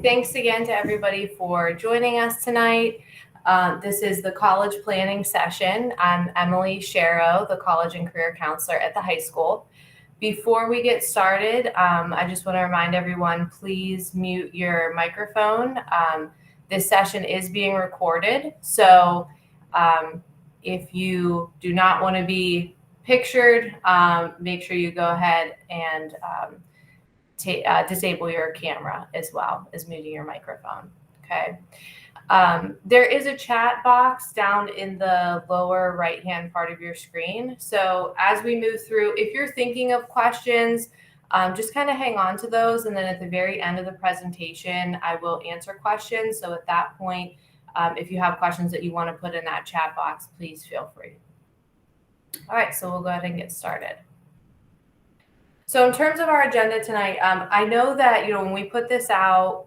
Thanks again to everybody for joining us tonight. This is the college planning session. I'm Emily Sharro, the college and career counselor at the high school. Before we get started, I just want to remind everyone, please mute your microphone. This session is being recorded, so if you do not want to be pictured, make sure you go ahead and disable your camera as well as muting your microphone. Okay. There is a chat box down in the lower right-hand part of your screen. So as we move through, if you're thinking of questions, just kind of hang on to those. And then at the very end of the presentation, I will answer questions. So at that point, if you have questions that you want to put in that chat box, please feel free. All right, so we'll go ahead and get started. So in terms of our agenda tonight, I know that, when we put this out,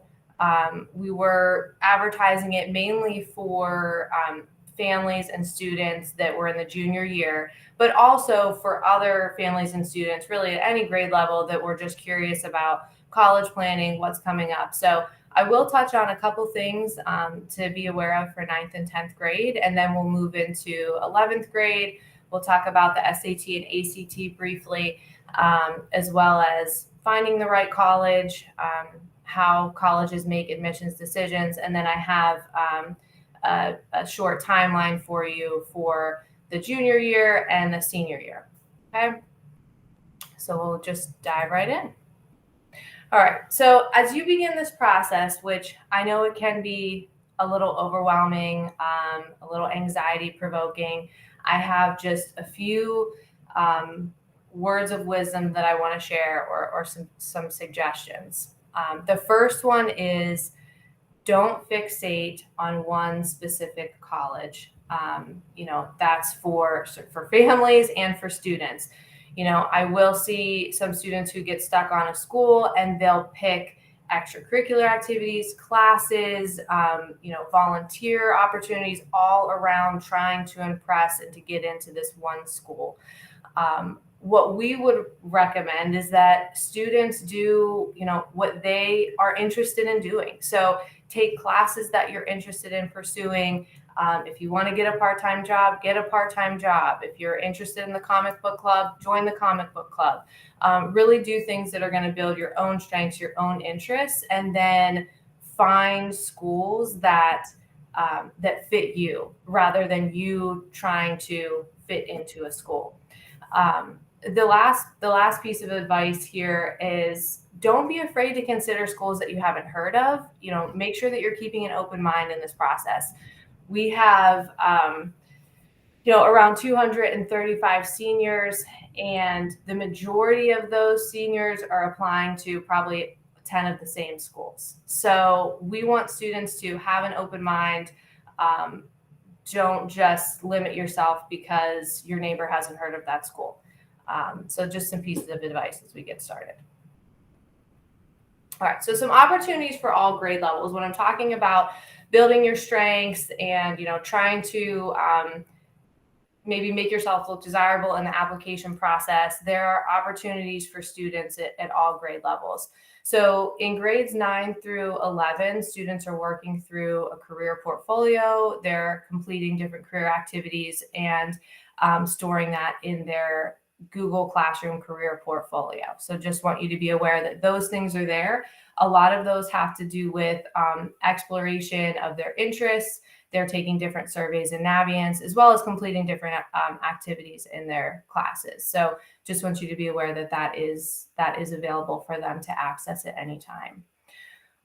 we were advertising it mainly for families and students that were in the junior year, but also for other families and students really at any grade level that were just curious about college planning, what's coming up. So I will touch on a couple things to be aware of for 9th and 10th grade, and then we'll move into 11th grade. We'll talk about the SAT and ACT briefly, as well as finding the right college, how colleges make admissions decisions. And then I have a short timeline for you for the junior year and the senior year. Okay, so we'll just dive right in. All right, so as you begin this process, which I know it can be a little overwhelming, a little anxiety provoking, I have just a few words of wisdom that I want to share, or some suggestions. The first one is, don't fixate on one specific college. That's for families and for students. I will see some students who get stuck on a school and they'll pick extracurricular activities, classes, volunteer opportunities all around trying to impress and to get into this one school. What we would recommend is that students do, what they are interested in doing. So take classes that you're interested in pursuing. If you want to get a part-time job, get a part-time job. If you're interested in the comic book club, join the comic book club. Really do things that are going to build your own strengths, your own interests, and then find schools that fit you rather than you trying to fit into a school. The last piece of advice here is, don't be afraid to consider schools that you haven't heard of. Make sure that you're keeping an open mind in this process. We have, around 235 seniors, and the majority of those seniors are applying to probably 10 of the same schools. So we want students to have an open mind. Don't just limit yourself because your neighbor hasn't heard of that school. So just some pieces of advice as we get started. All right, so some opportunities for all grade levels. When I'm talking about building your strengths and, trying to maybe make yourself look desirable in the application process, there are opportunities for students at all grade levels. So in grades 9 through 11, students are working through a career portfolio. They're completing different career activities and storing that in their Google Classroom career portfolio. So just want you to be aware that those things are there. A lot of those have to do with exploration of their interests. They're taking different surveys in Navient, as well as completing different activities in their classes. So just want you to be aware that that is available for them to access at any time.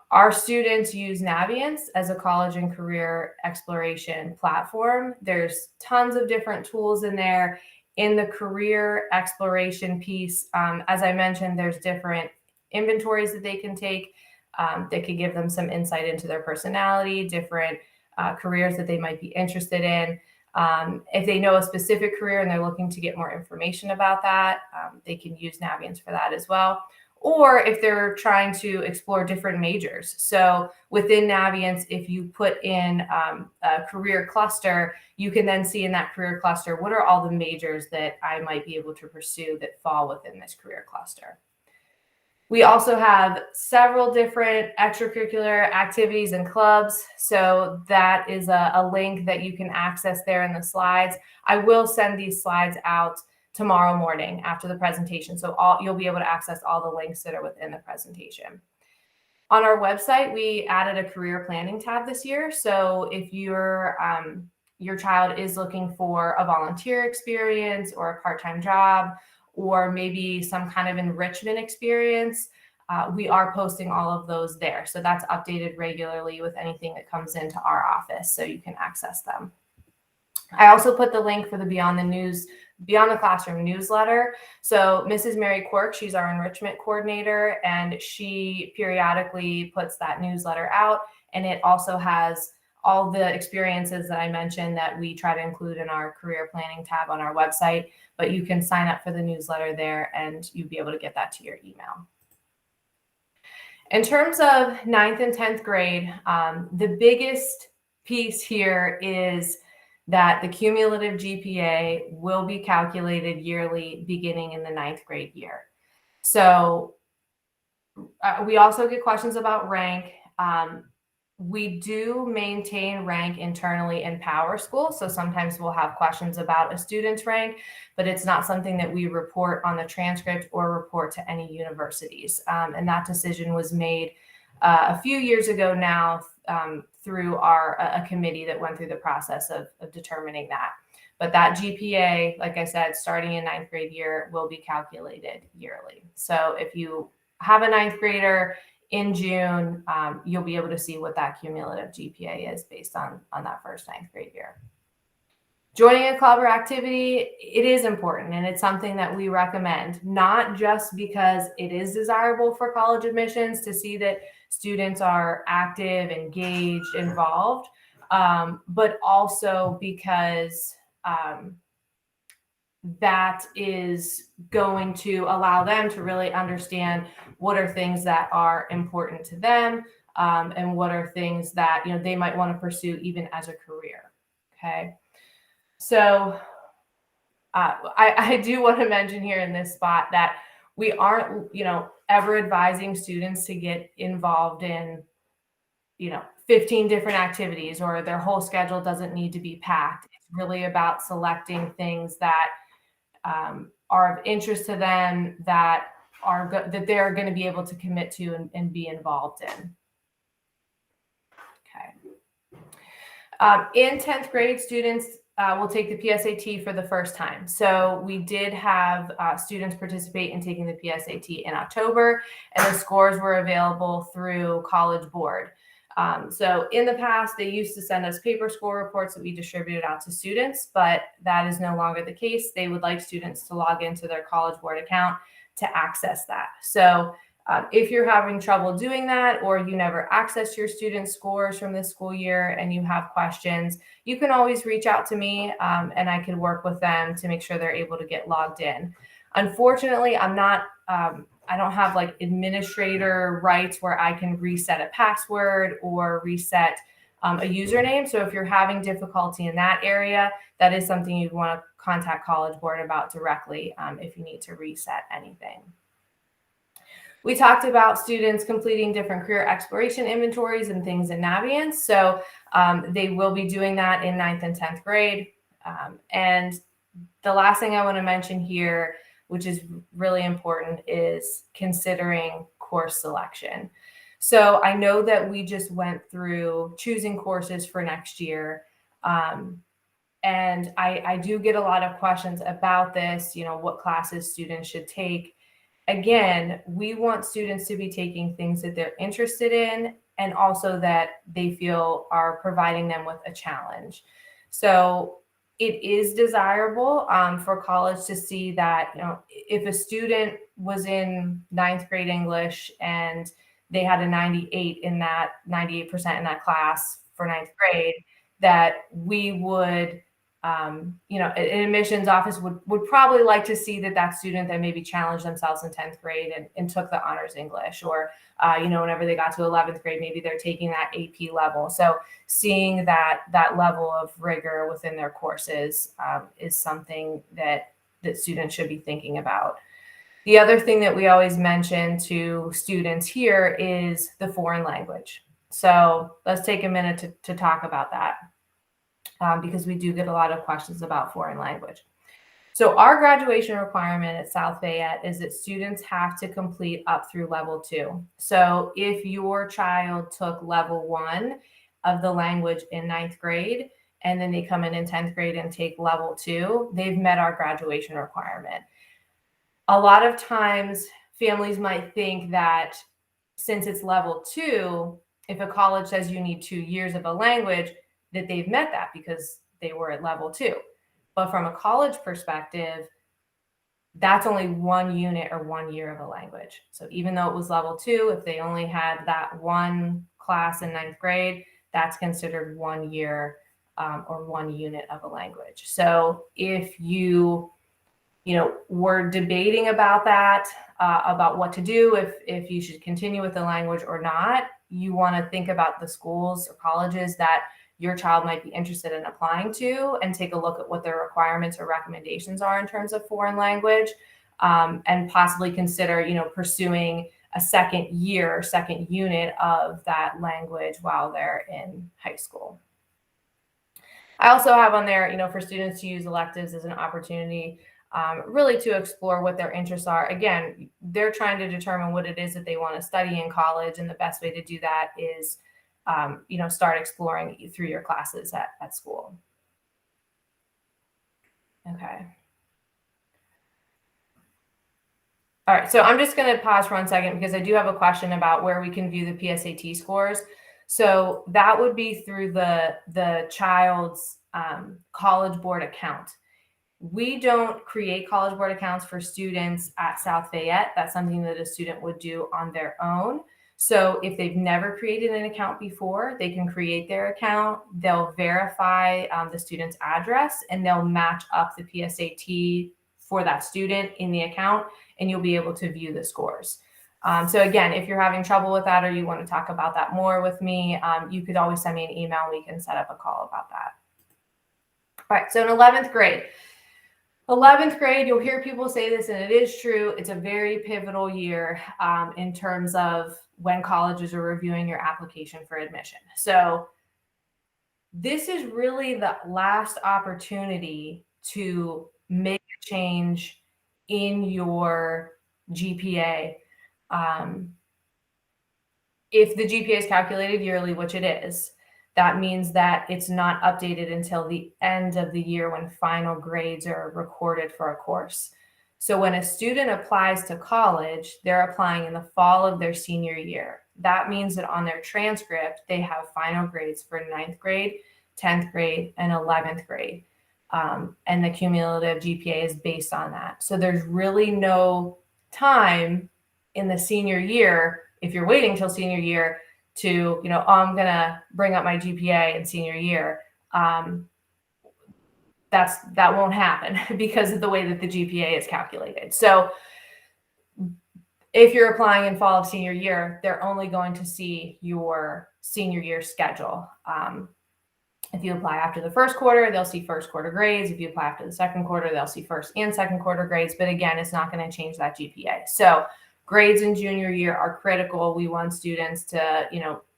Our students use Navient as a college and career exploration platform. There's tons of different tools in there. In the career exploration piece, as I mentioned, there's different inventories that they can take that could give them some insight into their personality, different careers that they might be interested in. If they know a specific career and they're looking to get more information about that, they can use Navient for that as well. Or if they're trying to explore different majors. So within Navient, if you put in a career cluster, you can then see in that career cluster, what are all the majors that I might be able to pursue that fall within this career cluster. We also have several different extracurricular activities and clubs. So that is a link that you can access there in the slides. I will send these slides out tomorrow morning after the presentation. So you'll be able to access all the links that are within the presentation. On our website, we added a career planning tab this year. So if your child is looking for a volunteer experience or a part-time job, or maybe some kind of enrichment experience, we are posting all of those there. So that's updated regularly with anything that comes into our office, so you can access them. I also put the link for the Beyond the Classroom newsletter. So Mrs. Mary Quirk, she's our enrichment coordinator, and she periodically puts that newsletter out. And it also has all the experiences that I mentioned that we try to include in our career planning tab on our website. But you can sign up for the newsletter there, and you'll be able to get that to your email. In terms of 9th and 10th grade, the biggest piece here is that the cumulative GPA will be calculated yearly beginning in the 9th grade year. So we also get questions about rank. We do maintain rank internally in PowerSchool. So sometimes we'll have questions about a student's rank, but it's not something that we report on the transcript or report to any universities. And that decision was made a few years ago now through a committee that went through the process of determining that. But that GPA, like I said, starting in 9th grade year, will be calculated yearly. So if you have a 9th grader in June, you'll be able to see what that cumulative GPA is based on that first 9th grade year. Joining a club or activity, it is important, and it's something that we recommend, not just because it is desirable for college admissions to see that students are active, engaged, involved, but also because that is going to allow them to really understand what are things that are important to them, and what are things that they might want to pursue even as a career. Okay. So I do want to mention here in this spot that we aren't, ever advising students to get involved in, 15 different activities, or their whole schedule doesn't need to be packed. It's really about selecting things that are of interest to them, that they're going to be able to commit to and be involved in. Okay. In 10th grade, students will take the PSAT for the first time. So we did have students participate in taking the PSAT in October, and the scores were available through College Board. So in the past, they used to send us paper score reports that we distributed out to students, but that is no longer the case. They would like students to log into their College Board account to access that. So if you're having trouble doing that, or you never access your student scores from this school year and you have questions, you can always reach out to me, and I can work with them to make sure they're able to get logged in. Unfortunately, I don't have like administrator rights where I can reset a password or reset a username. So if you're having difficulty in that area, that is something you'd want to contact College Board about directly if you need to reset anything. We talked about students completing different career exploration inventories and things in Navient. So they will be doing that in 9th and 10th grade. And the last thing I want to mention here, which is really important, is considering course selection. So I know that we just went through choosing courses for next year. And I do get a lot of questions about this, what classes students should take. Again, we want students to be taking things that they're interested in, and also that they feel are providing them with a challenge. So it is desirable for college to see that, if a student was in 9th grade English and they had a 98% in that class for 9th grade, that we would, an admissions office would probably like to see that student that maybe challenged themselves in 10th grade and took the honors English, or, whenever they got to 11th grade, maybe they're taking that AP level. So seeing that level of rigor within their courses is something that students should be thinking about. The other thing that we always mention to students here is the foreign language. So let's take a minute to talk about that, because we do get a lot of questions about foreign language. So our graduation requirement at South Fayette is that students have to complete up through level 2. So if your child took level 1 of the language in 9th grade, and then they come in 10th grade and take level 2, they've met our graduation requirement. A lot of times families might think that since it's level 2, if a college says you need 2 years of a language, that they've met that because they were at level 2. But from a college perspective, that's only 1 unit or 1 year of a language. So even though it was level 2, if they only had that one class in 9th grade, that's considered 1 year or 1 unit of a language. So if you we're debating about that, about what to do, if you should continue with the language or not, you want to think about the schools or colleges that your child might be interested in applying to and take a look at what their requirements or recommendations are in terms of foreign language, and possibly consider, pursuing a second unit of that language while they're in high school. I also have on there, for students to use electives as an opportunity, really to explore what their interests are. Again, they're trying to determine what it is that they want to study in college, and the best way to do that is, start exploring through your classes at school. Okay. All right, so I'm just going to pause for 1 second because I do have a question about where we can view the PSAT scores. So that would be through the child's College Board account. We don't create College Board accounts for students at South Fayette. That's something that a student would do on their own. So if they've never created an account before, they can create their account. They'll verify the student's address, and they'll match up the PSAT for that student in the account, and you'll be able to view the scores. So again, if you're having trouble with that or you want to talk about that more with me, you could always send me an email and we can set up a call about that. All right, so in 11th grade, you'll hear people say this, and it is true. It's a very pivotal year in terms of when colleges are reviewing your application for admission. So this is really the last opportunity to make a change in your GPA. If the GPA is calculated yearly, which it is, that means that it's not updated until the end of the year when final grades are recorded for a course. So when a student applies to college, they're applying in the fall of their senior year. That means that on their transcript, they have final grades for 9th grade, 10th grade, and 11th grade. And the cumulative GPA is based on that. So there's really no time in the senior year, if you're waiting till senior year, to, I'm going to bring up my GPA in senior year. That won't happen because of the way that the GPA is calculated. So if you're applying in fall of senior year, they're only going to see your senior year schedule. If you apply after the first quarter, they'll see first quarter grades. If you apply after the second quarter, they'll see first and second quarter grades. But again, it's not going to change that GPA. So grades in junior year are critical. We want students to,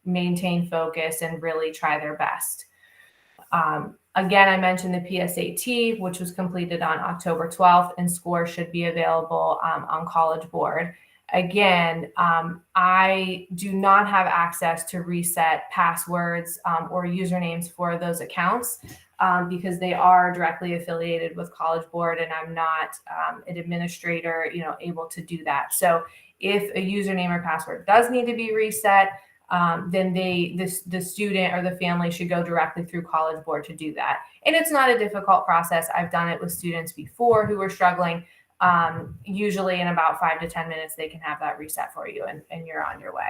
maintain focus and really try their best. Again, I mentioned the PSAT, which was completed on October 12th, and scores should be available on College Board. Again, I do not have access to reset passwords or usernames for those accounts because they are directly affiliated with College Board, and I'm not an administrator, able to do that. So if a username or password does need to be reset, then the student or the family should go directly through College Board to do that. And it's not a difficult process. I've done it with students before who were struggling. Usually in about 5 to 10 minutes, they can have that reset for you and you're on your way.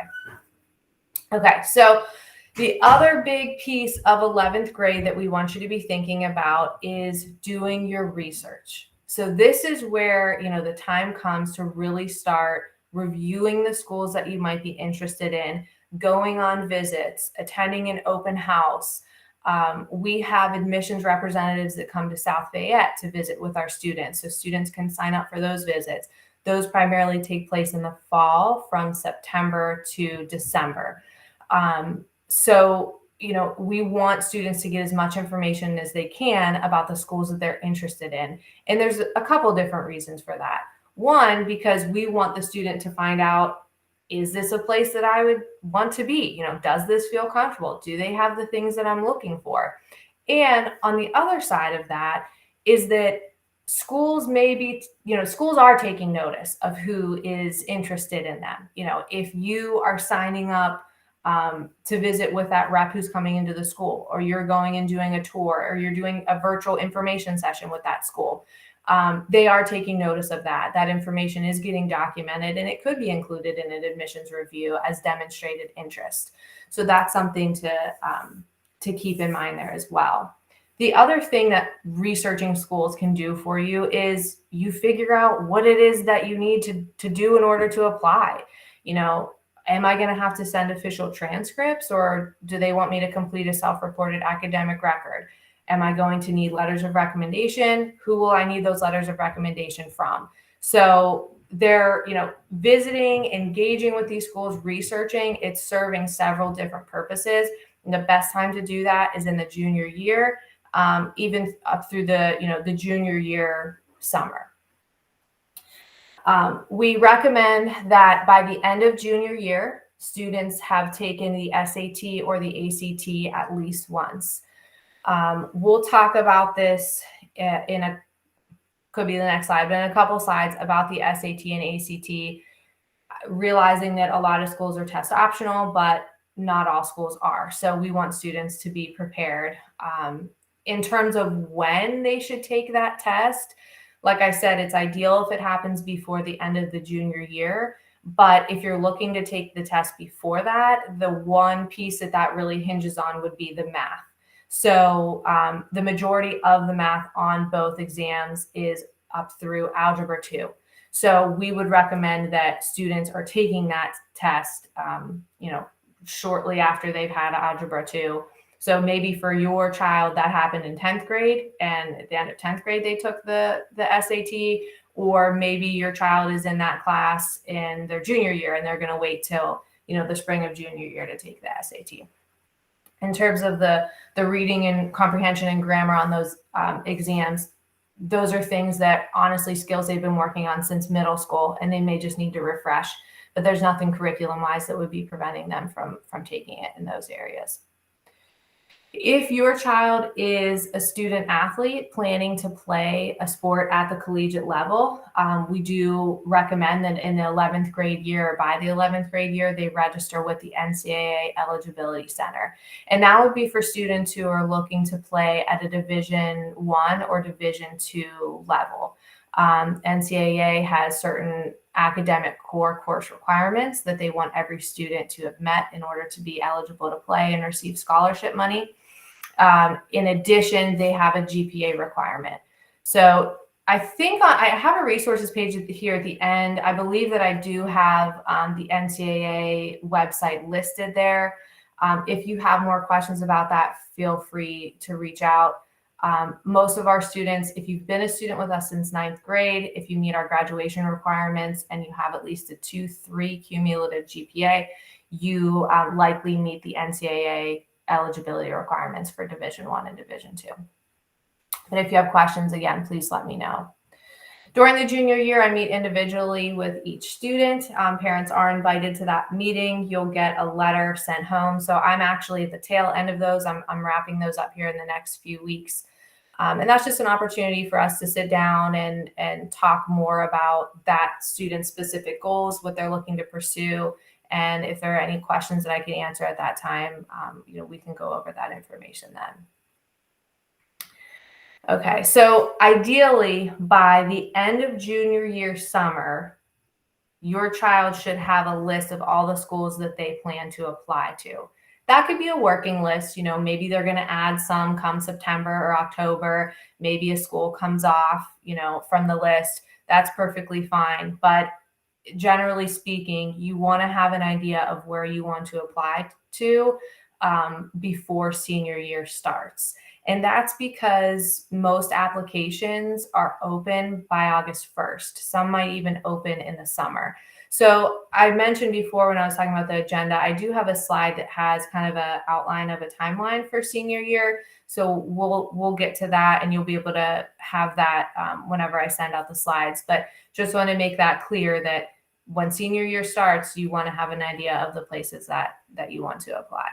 Okay, so the other big piece of 11th grade that we want you to be thinking about is doing your research. So this is where, the time comes to really start reviewing the schools that you might be interested in, going on visits, attending an open house. We have admissions representatives that come to South Fayette to visit with our students. So students can sign up for those visits. Those primarily take place in the fall from September to December. So, we want students to get as much information as they can about the schools that they're interested in. And there's a couple different reasons for that. One, because we want the student to find out, is this a place that I would want to be? Does this feel comfortable? Do they have the things that I'm looking for? And on the other side of that is that schools schools are taking notice of who is interested in them. If you are signing up to visit with that rep who's coming into the school, or you're going and doing a tour, or you're doing a virtual information session with that school, they are taking notice of that. That information is getting documented, and it could be included in an admissions review as demonstrated interest. So that's something to keep in mind there as well. The other thing that researching schools can do for you is you figure out what it is that you need to do in order to apply. Am I going to have to send official transcripts, or do they want me to complete a self-reported academic record? Am I going to need letters of recommendation? Who will I need those letters of recommendation from? So they're, visiting, engaging with these schools, researching, it's serving several different purposes. And the best time to do that is in the junior year, even up through the junior year summer. We recommend that by the end of junior year, students have taken the SAT or the ACT at least once. We'll talk about this could be the next slide, but in a couple slides about the SAT and ACT, realizing that a lot of schools are test optional, but not all schools are. So we want students to be prepared. In terms of when they should take that test, like I said, it's ideal if it happens before the end of the junior year. But if you're looking to take the test before that, the one piece that really hinges on would be the math. So the majority of the math on both exams is up through Algebra 2. So we would recommend that students are taking that test, shortly after they've had Algebra 2. So maybe for your child that happened in 10th grade, and at the end of 10th grade they took the SAT, or maybe your child is in that class in their junior year and they're going to wait till the spring of junior year to take the SAT. In terms of the reading and comprehension and grammar on those exams, those are things that honestly skills they've been working on since middle school, and they may just need to refresh, but there's nothing curriculum wise that would be preventing them from taking it in those areas. If your child is a student athlete planning to play a sport at the collegiate level, we do recommend that in the 11th grade year, by the 11th grade year, they register with the NCAA Eligibility Center. And that would be for students who are looking to play at a Division I or Division II level. NCAA has certain academic core course requirements that they want every student to have met in order to be eligible to play and receive scholarship money. In addition, they have a GPA requirement. So I think I have a resources page here at the end. I believe that I do have the NCAA website listed there. If you have more questions about that, feel free to reach out. Most of our students, if you've been a student with us since 9th grade, if you meet our graduation requirements and you have at least a 2.3 cumulative GPA, you likely meet the NCAA eligibility requirements for Division I and Division II. But if you have questions, again, please let me know. During the junior year, I meet individually with each student. Parents are invited to that meeting. You'll get a letter sent home. So I'm actually at the tail end of those. I'm wrapping those up here in the next few weeks. And that's just an opportunity for us to sit down and talk more about that student's specific goals, what they're looking to pursue. And if there are any questions that I can answer at that time, we can go over that information then. Okay, so ideally, by the end of junior year summer, your child should have a list of all the schools that they plan to apply to. That could be a working list. Maybe they're going to add some come September or October. Maybe a school comes off, from the list. That's perfectly fine. But generally speaking, you want to have an idea of where you want to apply to. before senior year starts. And that's because most applications are open by August 1st. Some might even open in the summer. So I mentioned before when I was talking about the agenda, I do have a slide that has kind of an outline of a timeline for senior year. So we'll get to that, and you'll be able to have that whenever I send out the slides. But just want to make that clear that when senior year starts, you want to have an idea of the places that you want to apply.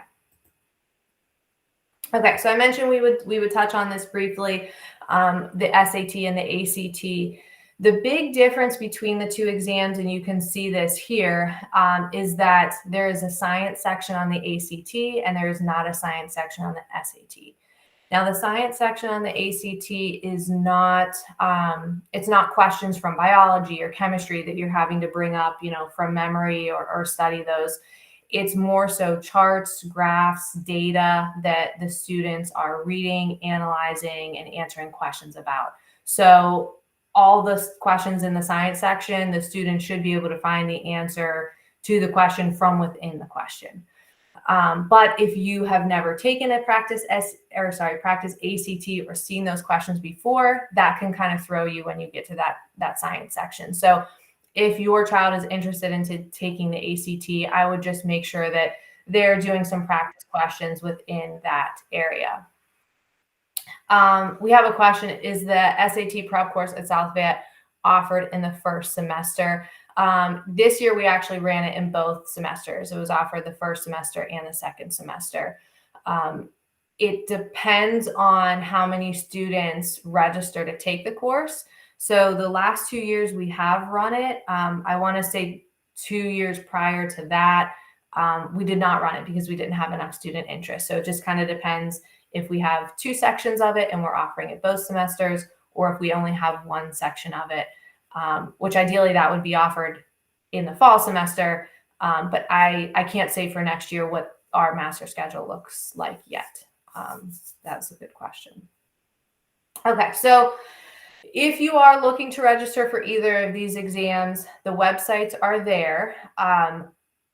Okay, so I mentioned we would touch on this briefly, the SAT and the ACT. The big difference between the two exams, and you can see this here, is that there is a science section on the ACT and there is not a science section on the SAT. Now, the science section on the ACT is not, it's not questions from biology or chemistry that you're having to bring up, from memory or study those. It's more so charts, graphs, data that the students are reading, analyzing, and answering questions about. So all the questions in the science section, the students should be able to find the answer to the question from within the question. But if you have never taken a practice ACT or seen those questions before, that can kind of throw you when you get to that science section. So if your child is interested in taking the ACT, I would just make sure that they're doing some practice questions within that area. We have a question: is the SAT prep course at South Fayette offered in the first semester? This year we actually ran it in both semesters. It was offered the first semester and the second semester. It depends on how many students register to take the course. So the last 2 years we have run it. I want to say 2 years prior to that, we did not run it because we didn't have enough student interest. So it just kind of depends if we have 2 sections of it and we're offering it both semesters, or if we only have 1 section of it, which ideally that would be offered in the fall semester. But I can't say for next year what our master schedule looks like yet. That's a good question. Okay, so if you are looking to register for either of these exams, the websites are there.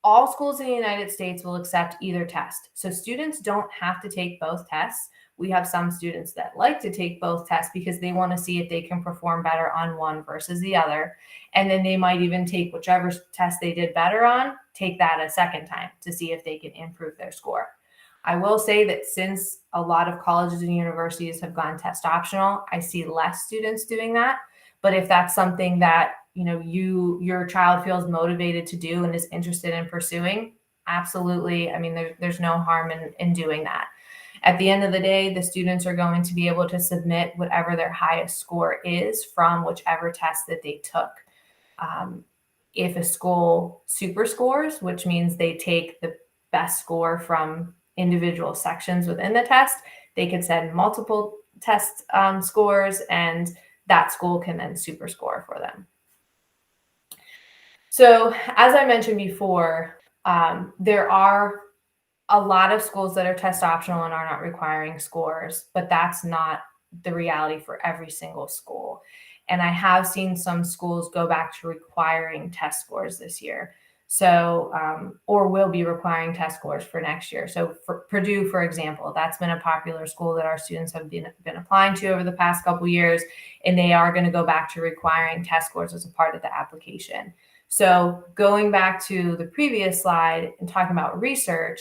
All schools in the United States will accept either test. So students don't have to take both tests. We have some students that like to take both tests because they want to see if they can perform better on one versus the other. And then they might even take whichever test they did better on, take that a second time to see if they can improve their score. I will say that since a lot of colleges and universities have gone test optional, I see less students doing that. But if that's something that your child feels motivated to do and is interested in pursuing, absolutely. I mean, there's no harm in doing that. At the end of the day, the students are going to be able to submit whatever their highest score is from whichever test that they took. If a school super scores, which means they take the best score from individual sections within the test, they could send multiple test scores, and that school can then super score for them. So as I mentioned before, there are a lot of schools that are test optional and are not requiring scores, but that's not the reality for every single school. And I have seen some schools go back to requiring test scores this year. So, or will be requiring test scores for next year. So for Purdue, for example, that's been a popular school that our students have been applying to over the past couple of years, and they are going to go back to requiring test scores as a part of the application. So going back to the previous slide and talking about research,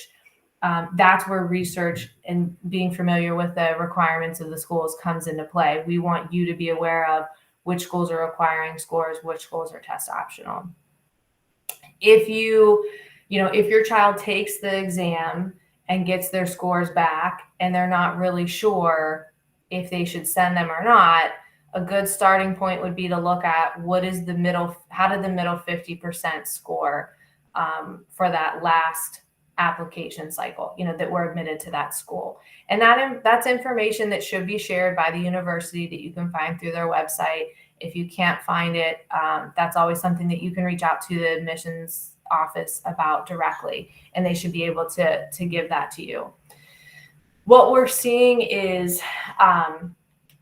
that's where research and being familiar with the requirements of the schools comes into play. We want you to be aware of which schools are requiring scores, which schools are test optional. If if your child takes the exam and gets their scores back and they're not really sure if they should send them or not, a good starting point would be to look at how did the middle 50% score for that last application cycle, that were admitted to that school. And that's information that should be shared by the university that you can find through their website. If you can't find it, that's always something that you can reach out to the admissions office about directly, and they should be able to give that to you. What we're seeing is,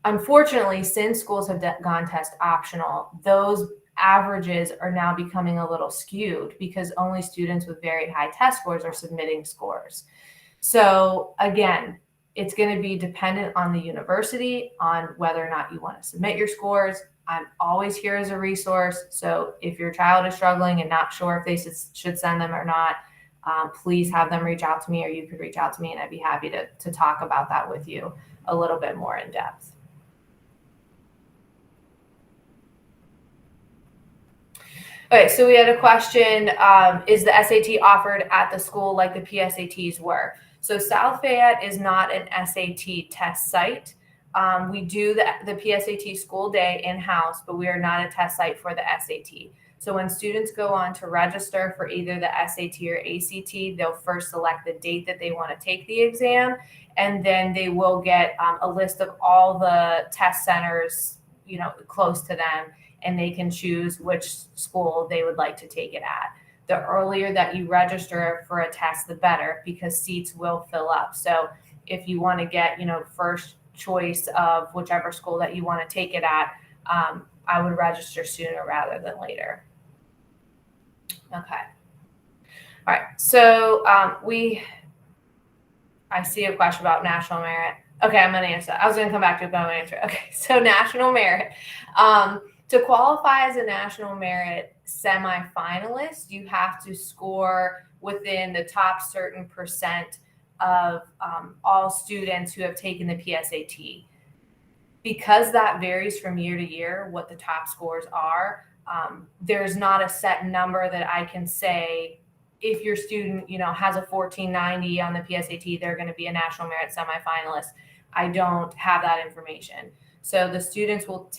unfortunately, since schools have gone test optional, those averages are now becoming a little skewed because only students with very high test scores are submitting scores. So again, it's going to be dependent on the university, on whether or not you want to submit your scores. I'm always here as a resource. So if your child is struggling and not sure if they should send them or not, please have them reach out to me, or you could reach out to me, and I'd be happy to talk about that with you a little bit more in depth. Okay, so we had a question, is the SAT offered at the school like the PSATs were? So South Fayette is not an SAT test site. We do the PSAT school day in-house, but we are not a test site for the SAT. So when students go on to register for either the SAT or ACT, they'll first select the date that they want to take the exam, and then they will get a list of all the test centers, close to them, and they can choose which school they would like to take it at. The earlier that you register for a test, the better, because seats will fill up. So if you want to get, first choice of whichever school that you want to take it at, I would register sooner rather than later. Okay. All right. So I see a question about national merit. Okay, I'm going to answer that. I was going to come back to it, but I'm going to answer it. Okay, so national merit. To qualify as a national merit semifinalist, you have to score within the top certain percent of all students who have taken the PSAT. Because that varies from year to year, what the top scores are, there's not a set number that I can say, if your student, has a 1490 on the PSAT, they're going to be a national merit semifinalist. I don't have that information. So the students will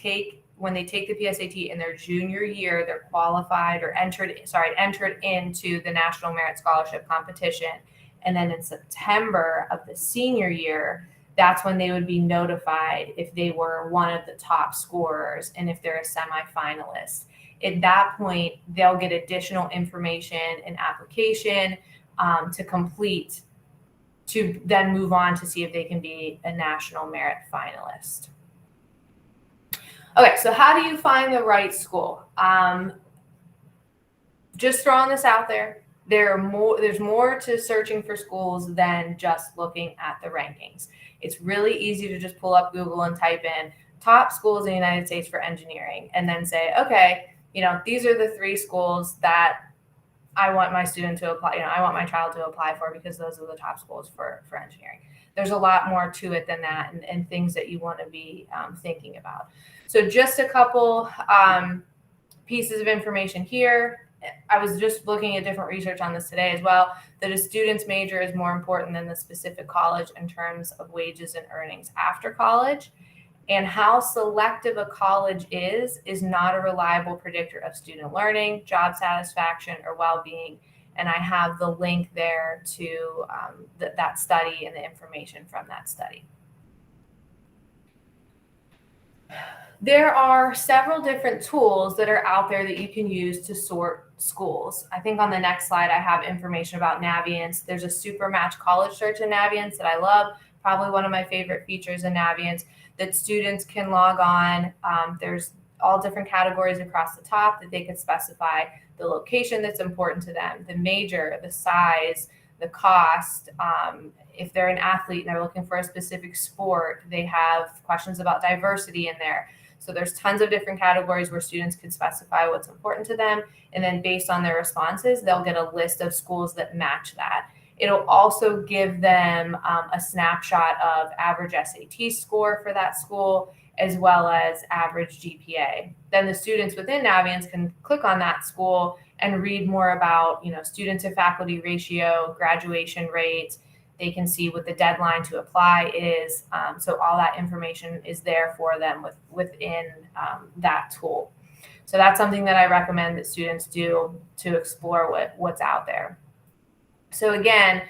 when they take the PSAT in their junior year, they're qualified or entered into the National Merit Scholarship competition. And then in September of the senior year, that's when they would be notified if they were one of the top scorers and if they're a semifinalist. At that point, they'll get additional information and application to complete, to then move on to see if they can be a national merit finalist. Okay, so how do you find the right school? Just throwing this out there. There's more to searching for schools than just looking at the rankings. It's really easy to just pull up Google and type in top schools in the United States for engineering, and then say, okay, these are the 3 schools that I want my student to apply, I want my child to apply for, because those are the top schools for engineering. There's a lot more to it than that, and things that you want to be thinking about. So just a couple pieces of information here. I was just looking at different research on this today as well, that a student's major is more important than the specific college in terms of wages and earnings after college. And how selective a college is not a reliable predictor of student learning, job satisfaction, or well-being. And I have the link there to that study and the information from that study. There are several different tools that are out there that you can use to sort schools. I think on the next slide, I have information about Naviance. There's a super match college search in Naviance that I love, probably one of my favorite features in Naviance, that students can log on. There's all different categories across the top that they could specify the location that's important to them, the major, the size, the cost. If they're an athlete and they're looking for a specific sport, they have questions about diversity in there. So there's tons of different categories where students can specify what's important to them. And then based on their responses, they'll get a list of schools that match that. It'll also give them a snapshot of average SAT score for that school, as well as average GPA. Then the students within Naviance can click on that school and read more about, student to faculty ratio, graduation rate. They can see what the deadline to apply is. So all that information is there for them within that tool. So that's something that I recommend that students do to explore what's out there. So again,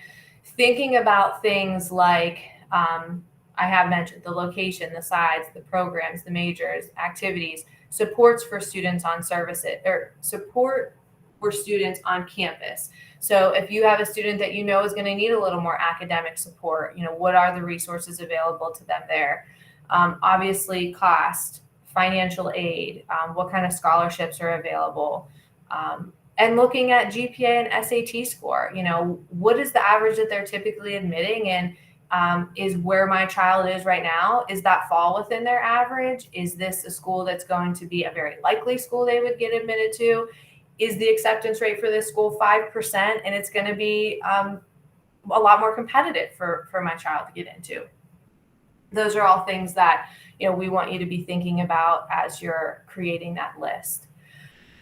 thinking about things like I have mentioned, the location, the size, the programs, the majors, activities, supports for students on services, or support for students on campus. So if you have a student that is going to need a little more academic support, what are the resources available to them there? Obviously, cost, financial aid, what kind of scholarships are available, And looking at GPA and SAT score, what is the average that they're typically admitting? And is where my child is right now, is that fall within their average? Is this a school that's going to be a very likely school they would get admitted to? Is the acceptance rate for this school 5%, and it's going to be a lot more competitive for my child to get into? Those are all things that we want you to be thinking about as you're creating that list.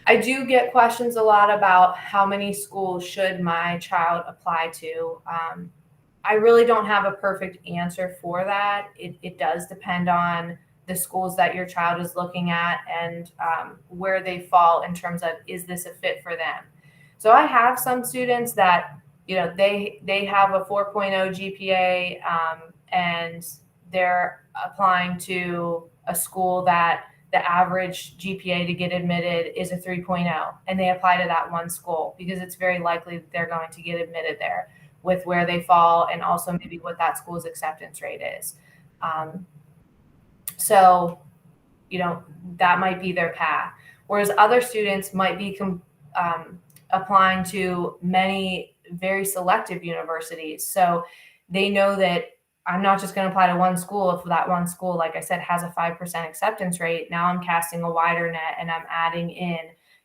I do get questions a lot about how many schools should my child apply to. I really don't have a perfect answer for that. It does depend on the schools that your child is looking at and where they fall in terms of, is this a fit for them? So I have some students that, they have a 4.0 GPA and they're applying to a school that the average GPA to get admitted is a 3.0, and they apply to that one school because it's very likely that they're going to get admitted there with where they fall and also maybe what that school's acceptance rate is. So, that might be their path. Whereas other students might be applying to many very selective universities. So they know that I'm not just going to apply to one school. If that one school, like I said, has a 5% acceptance rate, now I'm casting a wider net and I'm adding in,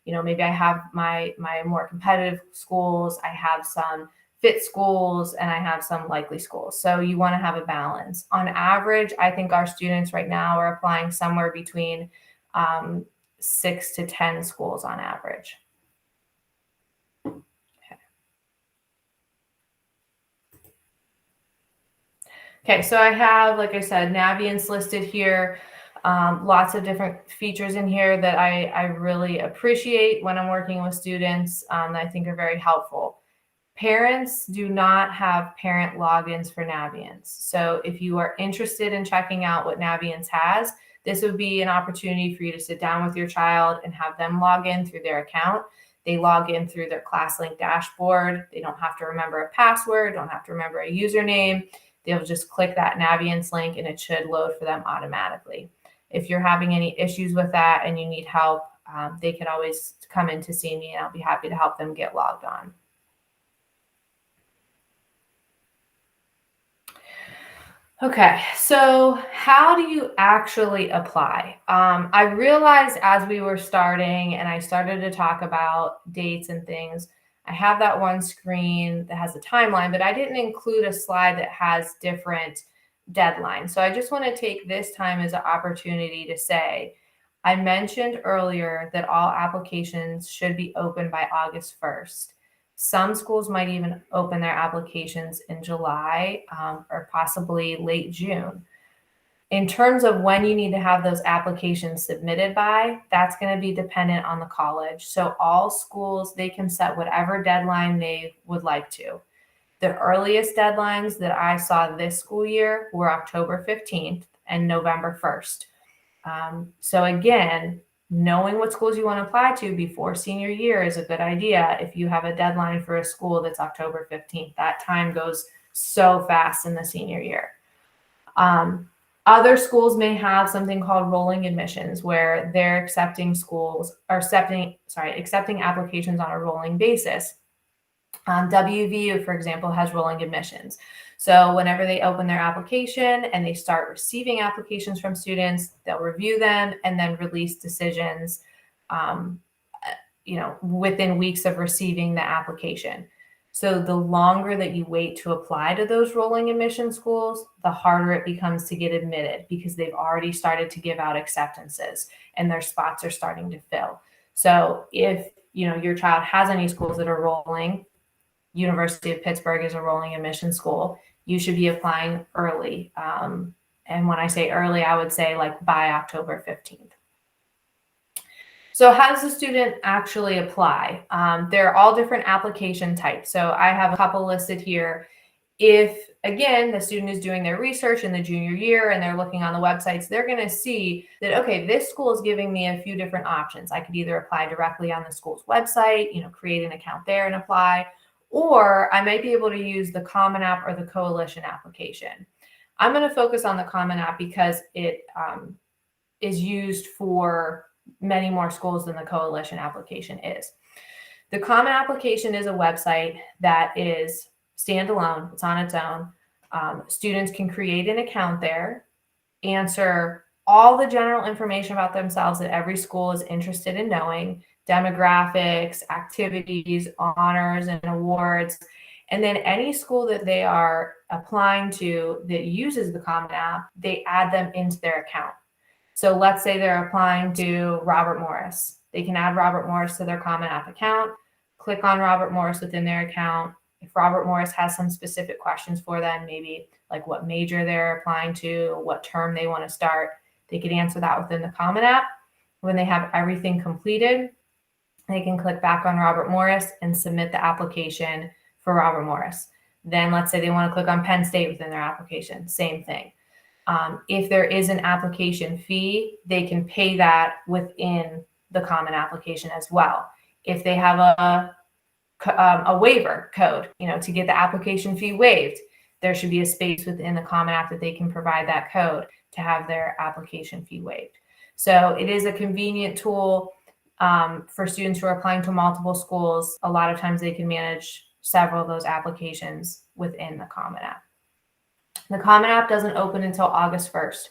maybe I have my more competitive schools, I have some fit schools, and I have some likely schools. So you want to have a balance. On average, I think our students right now are applying somewhere between 6 to 10 schools on average. Okay, so I have, like I said, Navient's listed here. Lots of different features in here that I really appreciate when I'm working with students that I think are very helpful. Parents do not have parent logins for Navient's. So if you are interested in checking out what Navient's has, this would be an opportunity for you to sit down with your child and have them log in through their account. They log in through their ClassLink dashboard. They don't have to remember a password, don't have to remember a username. They'll just click that Navient's link and it should load for them automatically. If you're having any issues with that and you need help, they can always come in to see me and I'll be happy to help them get logged on. Okay, so how do you actually apply? I realized as we were starting and I started to talk about dates and things, I have that one screen that has a timeline, but I didn't include a slide that has different deadlines. So I just want to take this time as an opportunity to say, I mentioned earlier that all applications should be open by August 1st. Some schools might even open their applications in July or possibly late June. In terms of when you need to have those applications submitted by, that's going to be dependent on the college. So all schools, they can set whatever deadline they would like to. The earliest deadlines that I saw this school year were October 15th and November 1st. So again, knowing what schools you want to apply to before senior year is a good idea. If you have a deadline for a school that's October 15th, that time goes so fast in the senior year. Other schools may have something called rolling admissions where they're accepting applications on a rolling basis. WVU, for example, has rolling admissions. So whenever they open their application and they start receiving applications from students, they'll review them and then release decisions, within weeks of receiving the application. So the longer that you wait to apply to those rolling admission schools, the harder it becomes to get admitted because they've already started to give out acceptances and their spots are starting to fill. So if your child has any schools that are rolling, University of Pittsburgh is a rolling admission school, you should be applying early. And when I say early, I would say like by October 15th. So how does the student actually apply? There are all different application types. So I have a couple listed here. If, again, the student is doing their research in the junior year and they're looking on the websites, they're going to see that, okay, this school is giving me a few different options. I could either apply directly on the school's website, create an account there and apply, or I might be able to use the Common App or the Coalition application. I'm going to focus on the Common App because it is used for many more schools than the Coalition application is. The Common Application is a website that is standalone. It's on its own. Students can create an account there, answer all the general information about themselves that every school is interested in knowing, demographics, activities, honors, and awards. And then any school that they are applying to that uses the Common App, they add them into their account. So let's say they're applying to Robert Morris. They can add Robert Morris to their Common App account, click on Robert Morris within their account. If Robert Morris has some specific questions for them, maybe like what major they're applying to, what term they want to start, they can answer that within the Common App. When they have everything completed, they can click back on Robert Morris and submit the application for Robert Morris. Then let's say they want to click on Penn State within their application, same thing. If there is an application fee, they can pay that within the Common Application as well. If they have a waiver code, to get the application fee waived, there should be a space within the Common App that they can provide that code to have their application fee waived. So it is a convenient tool for students who are applying to multiple schools. A lot of times they can manage several of those applications within the Common App. The Common App doesn't open until August 1st.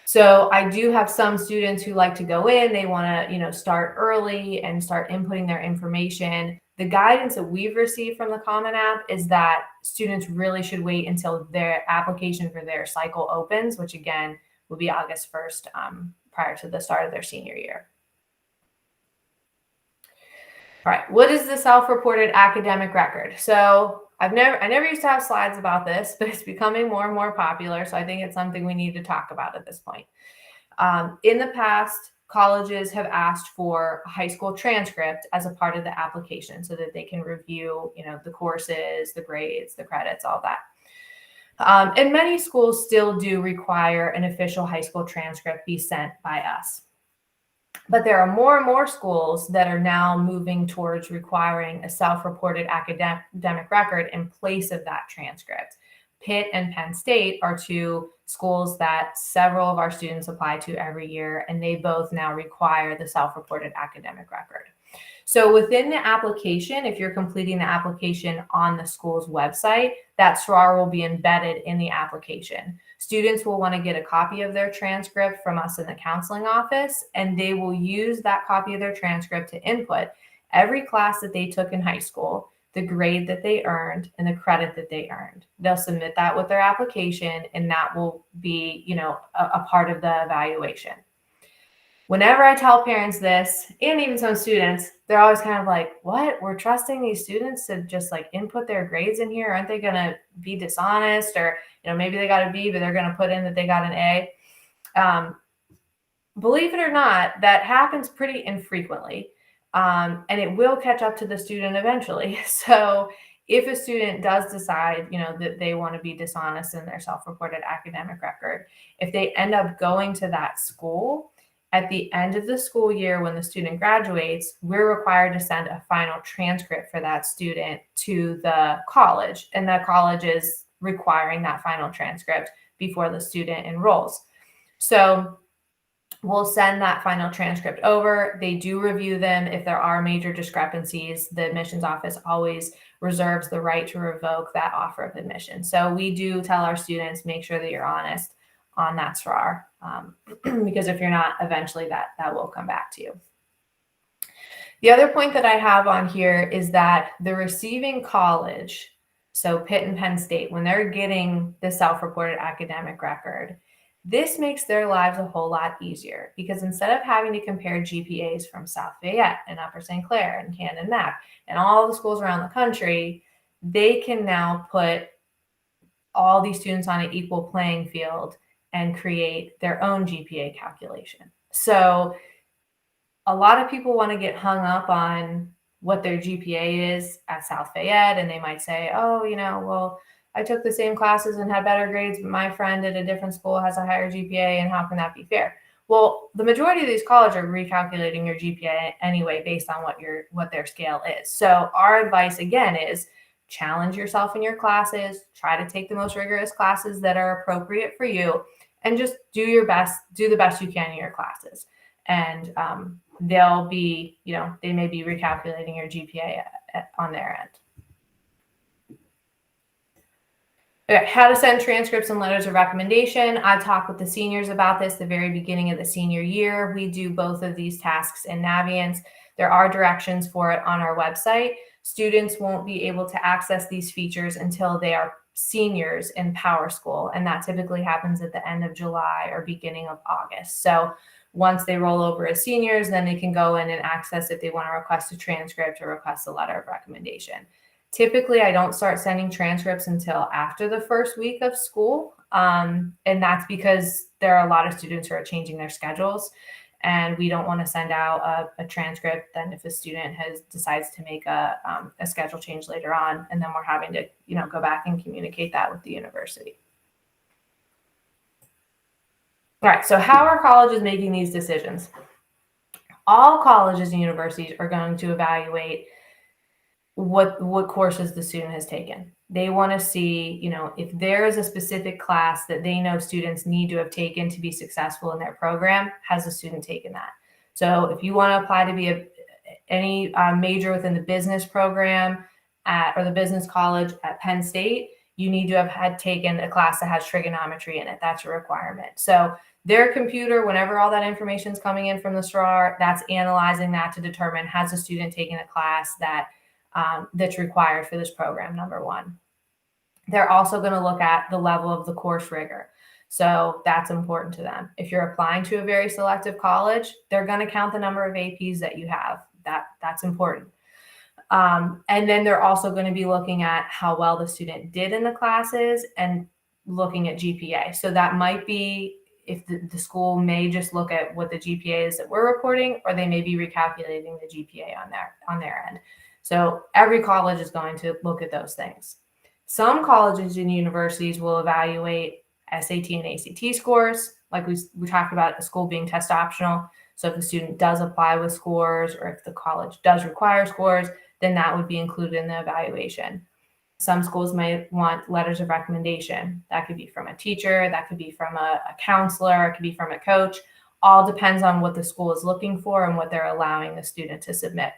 So I do have some students who like to go in, they want to, start early and start inputting their information. The guidance that we've received from the Common App is that students really should wait until their application for their cycle opens, which again will be August 1st, prior to the start of their senior year. All right, what is the self-reported academic record? So I never used to have slides about this, but it's becoming more and more popular. So I think it's something we need to talk about at this point. In the past, colleges have asked for a high school transcript as a part of the application so that they can review, the courses, the grades, the credits, all that. And many schools still do require an official high school transcript be sent by us. But there are more and more schools that are now moving towards requiring a self-reported academic record in place of that transcript. Pitt and Penn State are two schools that several of our students apply to every year, and they both now require the self-reported academic record. So within the application, if you're completing the application on the school's website, that Sharro will be embedded in the application. Students will want to get a copy of their transcript from us in the counseling office, and they will use that copy of their transcript to input every class that they took in high school, the grade that they earned, and the credit that they earned. They'll submit that with their application, and that will be, a part of the evaluation. Whenever I tell parents this, and even some students, they're always kind of like, what? We're trusting these students to just input their grades in here? Aren't they going to be dishonest? Or, maybe they got a B, but they're going to put in that they got an A. Believe it or not, that happens pretty infrequently. And it will catch up to the student eventually. So if a student does decide, that they want to be dishonest in their self-reported academic record, if they end up going to that school, at the end of the school year, when the student graduates, we're required to send a final transcript for that student to the college, and the college is requiring that final transcript before the student enrolls. So we'll send that final transcript over. They do review them. If there are major discrepancies, the admissions office always reserves the right to revoke that offer of admission. So we do tell our students, make sure that you're honest on that SRAR, because if you're not, eventually that will come back to you. The other point that I have on here is that the receiving college, so Pitt and Penn State, when they're getting the self-reported academic record, this makes their lives a whole lot easier, because instead of having to compare GPAs from South Fayette and Upper St. Clair and Camden Mac and all the schools around the country, they can now put all these students on an equal playing field and create their own GPA calculation. So a lot of people want to get hung up on what their GPA is at South Fayette, and they might say, oh, well, I took the same classes and had better grades, but my friend at a different school has a higher GPA, and how can that be fair? Well, the majority of these colleges are recalculating your GPA anyway based on what their scale is. So our advice, again, is challenge yourself in your classes, try to take the most rigorous classes that are appropriate for you, and just do the best you can in your classes. And they'll be, they may be recalculating your GPA on their end. Okay, how to send transcripts and letters of recommendation. I talked with the seniors about this the very beginning of the senior year. We do both of these tasks in Naviance. There are directions for it on our website. Students won't be able to access these features until they are seniors in Power School, and that typically happens at the end of July or beginning of August. So once they roll over as seniors, then they can go in and access if they want to request a transcript or request a letter of recommendation. Typically, I don't start sending transcripts until after the first week of school. And that's because there are a lot of students who are changing their schedules, and we don't want to send out a transcript then if a student decides to make a schedule change later on, and then we're having to go back and communicate that with the university. All right, so how are colleges making these decisions? All colleges and universities are going to evaluate what courses the student has taken. They want to see, if there is a specific class that they know students need to have taken to be successful in their program, has the student taken that? So if you want to apply to be any major within the business program or the business college at Penn State, you need to have had taken a class that has trigonometry in it. That's a requirement. So their computer, whenever all that information is coming in from the STRAR, that's analyzing that to determine, has the student taken a class that's required for this program, number one. They're also going to look at the level of the course rigor. So that's important to them. If you're applying to a very selective college, they're going to count the number of APs that you have. That's important. And then they're also going to be looking at how well the student did in the classes and looking at GPA. So that might be if the school may just look at what the GPA is that we're reporting, or they may be recalculating the GPA on their end. So every college is going to look at those things. Some colleges and universities will evaluate SAT and ACT scores, like we talked about a school being test optional. So if the student does apply with scores, or if the college does require scores, then that would be included in the evaluation. Some schools might want letters of recommendation. That could be from a teacher, that could be from a counselor, it could be from a coach. All depends on what the school is looking for and what they're allowing the student to submit.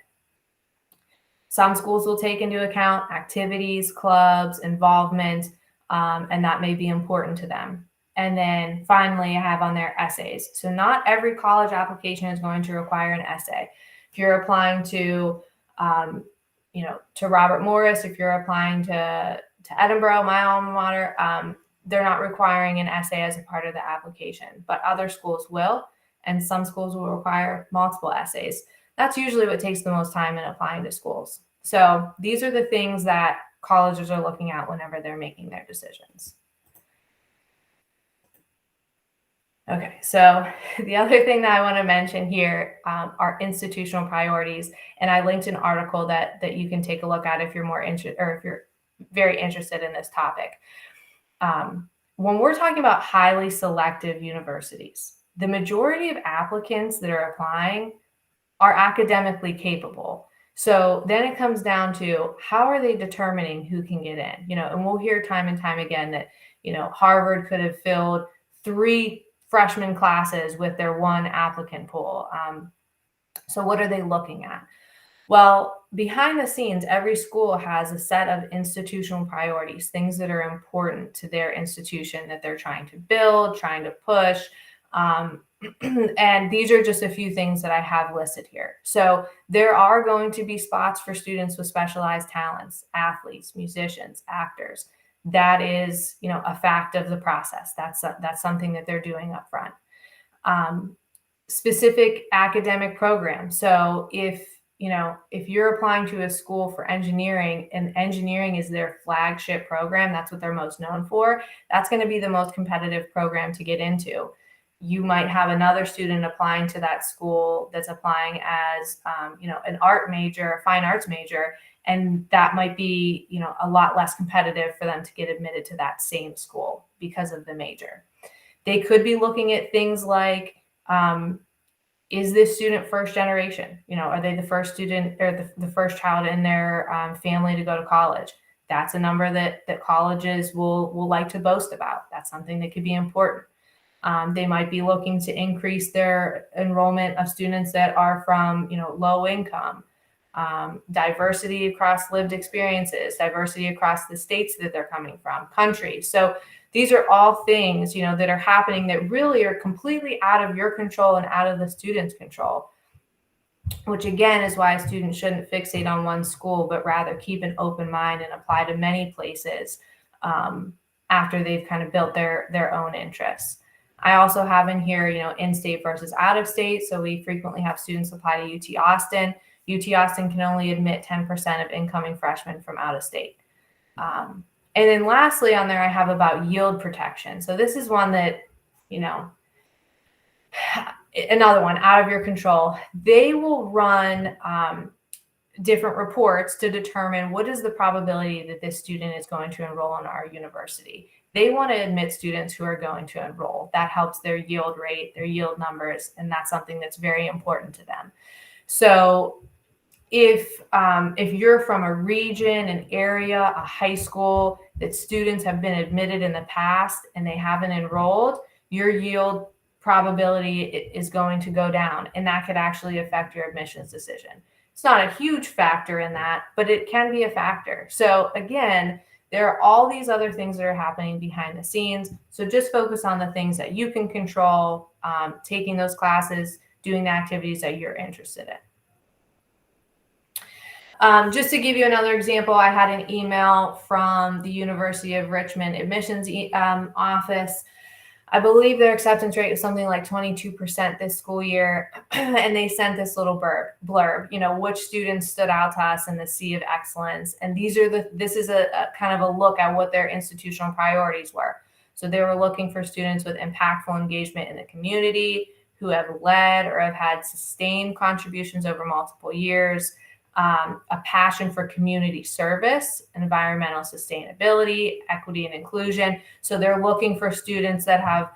Some schools will take into account activities, clubs, involvement, and that may be important to them. And then finally, I have on there essays. So not every college application is going to require an essay. If you're applying to Robert Morris, if you're applying to Edinburgh, my alma mater, they're not requiring an essay as a part of the application, but other schools will, and some schools will require multiple essays. That's usually what takes the most time in applying to schools. So these are the things that colleges are looking at whenever they're making their decisions. Okay, so the other thing that I want to mention here are institutional priorities, and I linked an article that you can take a look at if you're more interested, or if you're very interested in this topic. When we're talking about highly selective universities, the majority of applicants that are applying are academically capable. So then it comes down to, how are they determining who can get in? And we'll hear time and time again that, Harvard could have filled 3 freshman classes with their one applicant pool. So what are they looking at? Well, behind the scenes, every school has a set of institutional priorities, things that are important to their institution that they're trying to build, trying to push. And these are just a few things that I have listed here. So there are going to be spots for students with specialized talents, athletes, musicians, actors. That is, a fact of the process. That's something that they're doing up front. Specific academic programs. So if you're applying to a school for engineering, and engineering is their flagship program, that's what they're most known for, that's going to be the most competitive program to get into. You might have another student applying to that school that's applying as, an art major, a fine arts major, and that might be, a lot less competitive for them to get admitted to that same school because of the major. They could be looking at things like, is this student first generation? Are they the first student or the first child in their family to go to college? That's a number that colleges will like to boast about. That's something that could be important. They might be looking to increase their enrollment of students that are from, low income, diversity across lived experiences, diversity across the states that they're coming from, countries. So these are all things, that are happening that really are completely out of your control and out of the student's control, which again is why a student shouldn't fixate on one school, but rather keep an open mind and apply to many places after they've kind of built their own interests. I also have in here, in-state versus out-of-state. So we frequently have students apply to UT Austin. UT Austin can only admit 10% of incoming freshmen from out of state. And then lastly on there, I have about yield protection. So this is one that, another one out of your control. They will run different reports to determine what is the probability that this student is going to enroll in our university. They want to admit students who are going to enroll. That helps their yield rate, their yield numbers, and that's something that's very important to them. So if you're from a region, an area, a high school that students have been admitted in the past and they haven't enrolled, your yield probability is going to go down, and that could actually affect your admissions decision. It's not a huge factor in that, but it can be a factor. So again, there are all these other things that are happening behind the scenes. So just focus on the things that you can control, taking those classes, doing the activities that you're interested in. Just to give you another example, I had an email from the University of Richmond admissions office. I believe their acceptance rate was something like 22% this school year. And they sent this little blurb, which students stood out to us in the sea of excellence. And this is a kind of a look at what their institutional priorities were. So they were looking for students with impactful engagement in the community, who have led or have had sustained contributions over multiple years, a passion for community service, environmental sustainability, equity and inclusion. So they're looking for students that have,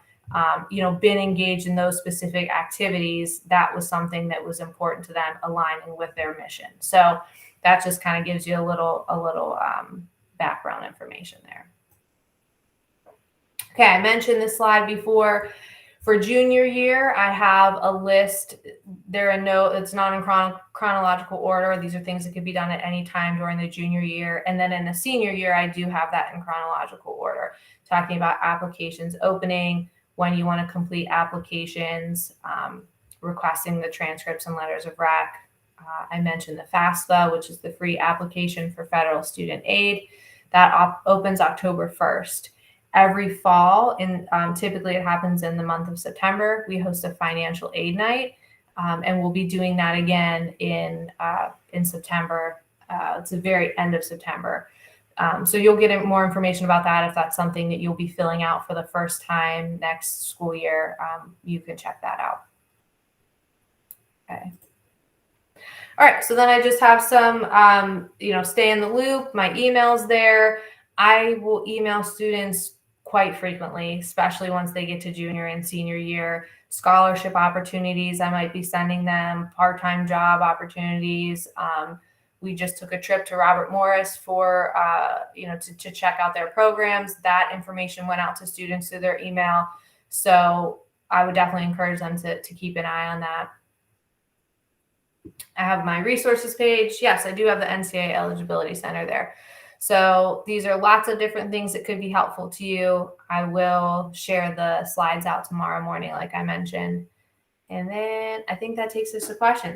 been engaged in those specific activities. That was something that was important to them, aligning with their mission. So that just kind of gives you a little background information there. Okay, I mentioned this slide before. For junior year, I have a list. It's not in chronological order. These are things that could be done at any time during the junior year. And then in the senior year, I do have that in chronological order, talking about applications opening, when you want to complete applications, requesting the transcripts and letters of rec. I mentioned the FAFSA, which is the free application for federal student aid. That opens October 1st. Every fall, typically it happens in the month of September, we host a financial aid night, and we'll be doing that again in September. It's the very end of September. So you'll get more information about that if that's something that you'll be filling out for the first time next school year. You can check that out. Okay. All right, so then I just have some, stay in the loop. My email's there. I will email students quite frequently, especially once they get to junior and senior year. Scholarship opportunities, I might be sending them part-time job opportunities. We just took a trip to Robert Morris for, to check out their programs. That information went out to students through their email. So I would definitely encourage them to keep an eye on that. I have my resources page. Yes, I do have the NCAA Eligibility Center there. So these are lots of different things that could be helpful to you. I will share the slides out tomorrow morning, like I mentioned. And then I think that takes us to questions.